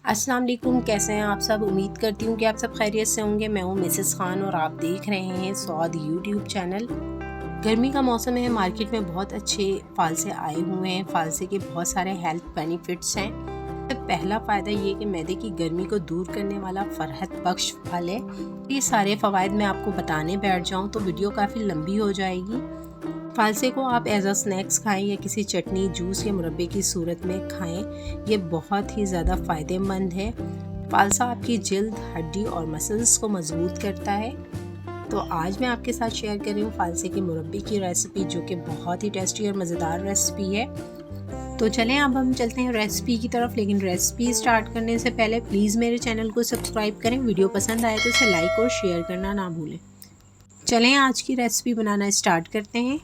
अस्सलाम वालेकुम, कैसे हैं आप सब। उम्मीद करती हूँ कि आप सब खैरियत से होंगे। मैं हूँ मिसेस खान और आप देख रहे हैं सौद यूट्यूब चैनल। गर्मी का मौसम है, मार्केट में बहुत अच्छे फालसे आए हुए हैं। फालसे के बहुत सारे हेल्थ बेनिफिट्स हैं। पहला फ़ायदा ये कि मैदे की गर्मी को दूर करने वाला फ़रहत बख्श फल है। ये सारे फ़वाइद मैं आपको बताने बैठ जाऊँ तो वीडियो काफ़ी लंबी हो जाएगी। फालसे को आप एज अ स्नैक्स खाएं या किसी चटनी, जूस या मुरब्बे की सूरत में खाएं। ये बहुत ही ज़्यादा फ़ायदेमंद है। फालसा आपकी जल्द, हड्डी और मसल्स को मजबूत करता है। तो आज मैं आपके साथ शेयर कर रही हूँ फालसे के मुरब्बे की रेसिपी, जो कि बहुत ही टेस्टी और मज़ेदार रेसिपी है। तो चलें अब हम चलते हैं रेसिपी की तरफ। लेकिन रेसिपी स्टार्ट करने से पहले प्लीज़ मेरे चैनल को सब्सक्राइब करें। वीडियो पसंद आए तो इसे लाइक और शेयर करना ना भूलें। चलें आज की रेसिपी बनाना स्टार्ट करते हैं।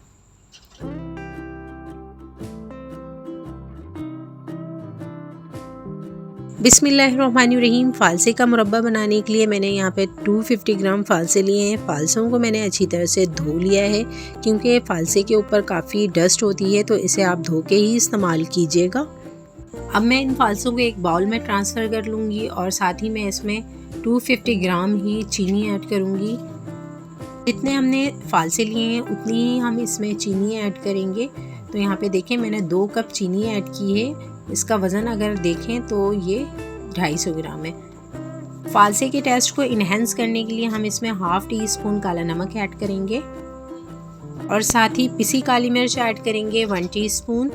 बिस्मिल्लाहिर्रहमानिर्रहीम। फालसे का मुरब्बा बनाने के लिए मैंने यहाँ पे 250 ग्राम फालसे लिए हैं। फालसों को मैंने अच्छी तरह से धो लिया है, क्योंकि फालसे के ऊपर काफ़ी डस्ट होती है, तो इसे आप धो के ही इस्तेमाल कीजिएगा। अब मैं इन फालसों को एक बाउल में ट्रांसफ़र कर लूँगी और साथ ही मैं इसमें 250 ग्राम ही चीनी ऐड करूँगी। जितने हमने फालसे लिए हैं उतनी ही हम इसमें चीनी ऐड करेंगे। तो यहाँ पे देखें, मैंने 2 कप चीनी ऐड की है। इसका वज़न अगर देखें तो ये 250 ग्राम है। फालसे के टेस्ट को इन्हेंस करने के लिए हम इसमें हाफ़ टी स्पून काला नमक ऐड करेंगे और साथ ही पिसी काली मिर्च ऐड करेंगे 1 टीस्पून।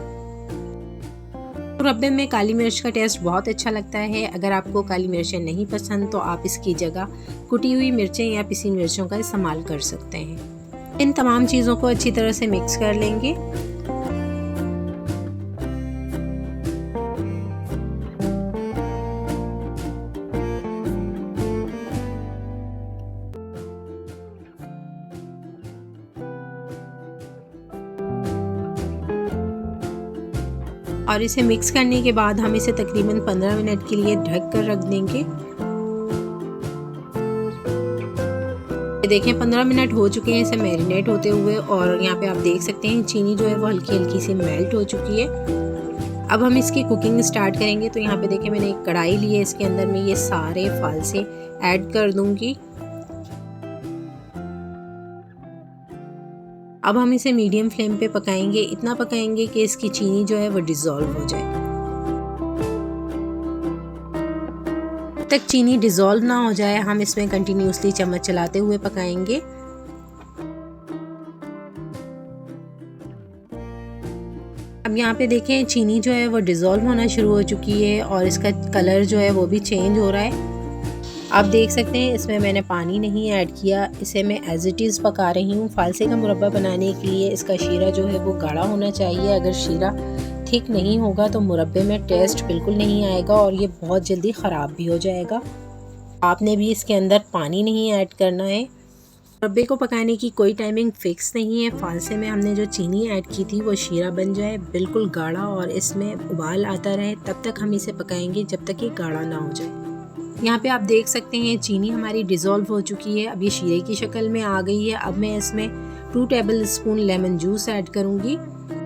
मुरब्बे में काली मिर्च का टेस्ट बहुत अच्छा लगता है। अगर आपको काली मिर्चें नहीं पसंद तो आप इसकी जगह कुटी हुई मिर्चें या पिसी मिर्चों का इस्तेमाल कर सकते हैं। इन तमाम चीज़ों को अच्छी तरह से मिक्स कर लेंगे। और इसे मिक्स करने के बाद हम इसे तकरीबन 15 मिनट के लिए ढक कर रख देंगे। देखें 15 मिनट हो चुके हैं इसे मैरिनेट होते हुए, और यहाँ पे आप देख सकते हैं चीनी जो है वो हल्की हल्की सी मेल्ट हो चुकी है। अब हम इसकी कुकिंग स्टार्ट करेंगे। तो यहाँ पे देखें, मैंने एक कढ़ाई ली है, इसके अंदर मैं ये सारे फालसे ऐड कर दूंगी। अब हम इसे मीडियम फ्लेम पे पकाएंगे। इतना पकाएंगे कि इसकी चीनी जो है वो डिज़ोल्व हो जाए। जब तक चीनी डिज़ोल्व ना हो जाए हम इसमें कंटिन्यूसली चम्मच चलाते हुए पकाएंगे। अब यहाँ पे देखें, चीनी जो है वो डिज़ोल्व होना शुरू हो चुकी है और इसका कलर जो है वो भी चेंज हो रहा है। आप देख सकते हैं इसमें मैंने पानी नहीं ऐड किया, इसे मैं एज इट इज़ पका रही हूँ। फालसे का मुरब्बा बनाने के लिए इसका शीरा जो है वो गाढ़ा होना चाहिए। अगर शीरा ठीक नहीं होगा तो मुरब्बे में टेस्ट बिल्कुल नहीं आएगा और ये बहुत जल्दी ख़राब भी हो जाएगा। आपने भी इसके अंदर पानी नहीं ऐड करना है। मुरब्बे को पकाने की कोई टाइमिंग फ़िक्स नहीं है। फालसे में हमने जो चीनी ऐड की थी वो शीरा बन जाए बिल्कुल गाढ़ा और इसमें उबाल आता रहे, तब तक हम इसे पकाएंगे जब तक ये गाढ़ा ना हो जाए। यहाँ पे आप देख सकते हैं चीनी हमारी डिज़ोल्व हो चुकी है। अब ये शीरे की शक्ल में आ गई है। अब मैं इसमें 2 table spoon lemon juice add करूँगी।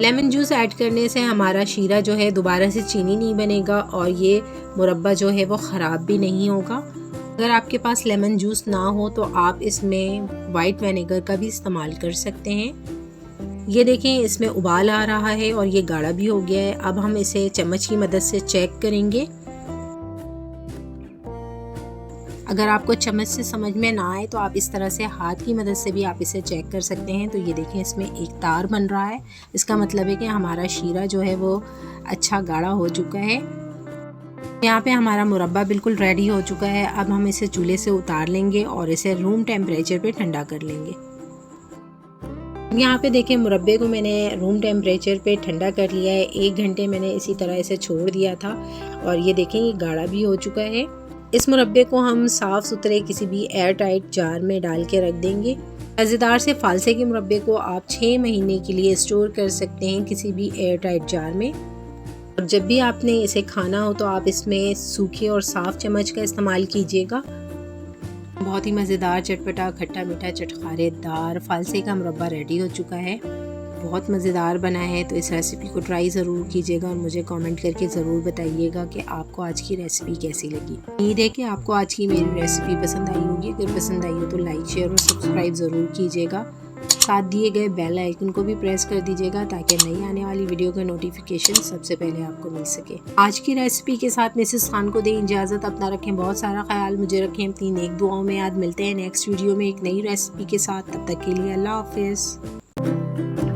लेमन जूस ऐड करने से हमारा शीरा जो है दोबारा से चीनी नहीं बनेगा और ये मुरब्बा जो है वो ख़राब भी नहीं होगा। अगर आपके पास लेमन जूस ना हो तो आप इसमें वाइट विनेगर का भी इस्तेमाल कर सकते हैं। ये देखें, इसमें उबाल आ रहा है और ये गाढ़ा भी हो गया है। अब हम इसे चम्मच की मदद से चेक करेंगे। अगर आपको चम्मच से समझ में ना आए तो आप इस तरह से हाथ की मदद से भी आप इसे चेक कर सकते हैं। तो ये देखें, इसमें एक तार बन रहा है। इसका मतलब है कि हमारा शीरा जो है वो अच्छा गाढ़ा हो चुका है। यहाँ पे हमारा मुरब्बा बिल्कुल रेडी हो चुका है। अब हम इसे चूल्हे से उतार लेंगे और इसे रूम टेम्परेचर पे ठंडा कर लेंगे। यहाँ पे देखें, मुरब्बे को मैंने रूम टेम्परेचर पे ठंडा कर लिया है। 1 घंटे मैंने इसी तरह इसे छोड़ दिया था और ये देखें ये गाढ़ा भी हो चुका है। इस मुरब्बे को हम साफ़ सुथरे किसी भी एयर टाइट जार में डाल के रख देंगे। मज़ेदार से फालसे के मुरब्बे को आप 6 महीने के लिए स्टोर कर सकते हैं किसी भी एयर टाइट जार में। और जब भी आपने इसे खाना हो तो आप इसमें सूखे और साफ़ चम्मच का इस्तेमाल कीजिएगा। बहुत ही मज़ेदार, चटपटा, खट्टा मीठा, चटखारेदार फालसे का मुरब्बा रेडी हो चुका है। बहुत मज़ेदार बना है। तो इस रेसिपी को ट्राई ज़रूर कीजिएगा और मुझे कमेंट करके ज़रूर बताइएगा कि आपको आज की रेसिपी कैसी लगी। उम्मीद है कि आपको आज की मेरी रेसिपी पसंद आई होगी। अगर पसंद आई हो तो लाइक, शेयर और सब्सक्राइब ज़रूर कीजिएगा। साथ दिए गए बेल आइकन को भी प्रेस कर दीजिएगा ताकि नई आने वाली वीडियो का नोटिफिकेशन सबसे पहले आपको मिल सके। आज की रेसिपी के साथ मिसेस खान को दें इजाज़त। अपना रखें बहुत सारा ख्याल, मुझे रखें अपनी नेक दुआओं में याद। मिलते हैं नेक्स्ट वीडियो में एक नई रेसिपी के साथ। तब तक के लिए अल्लाह हाफिज़।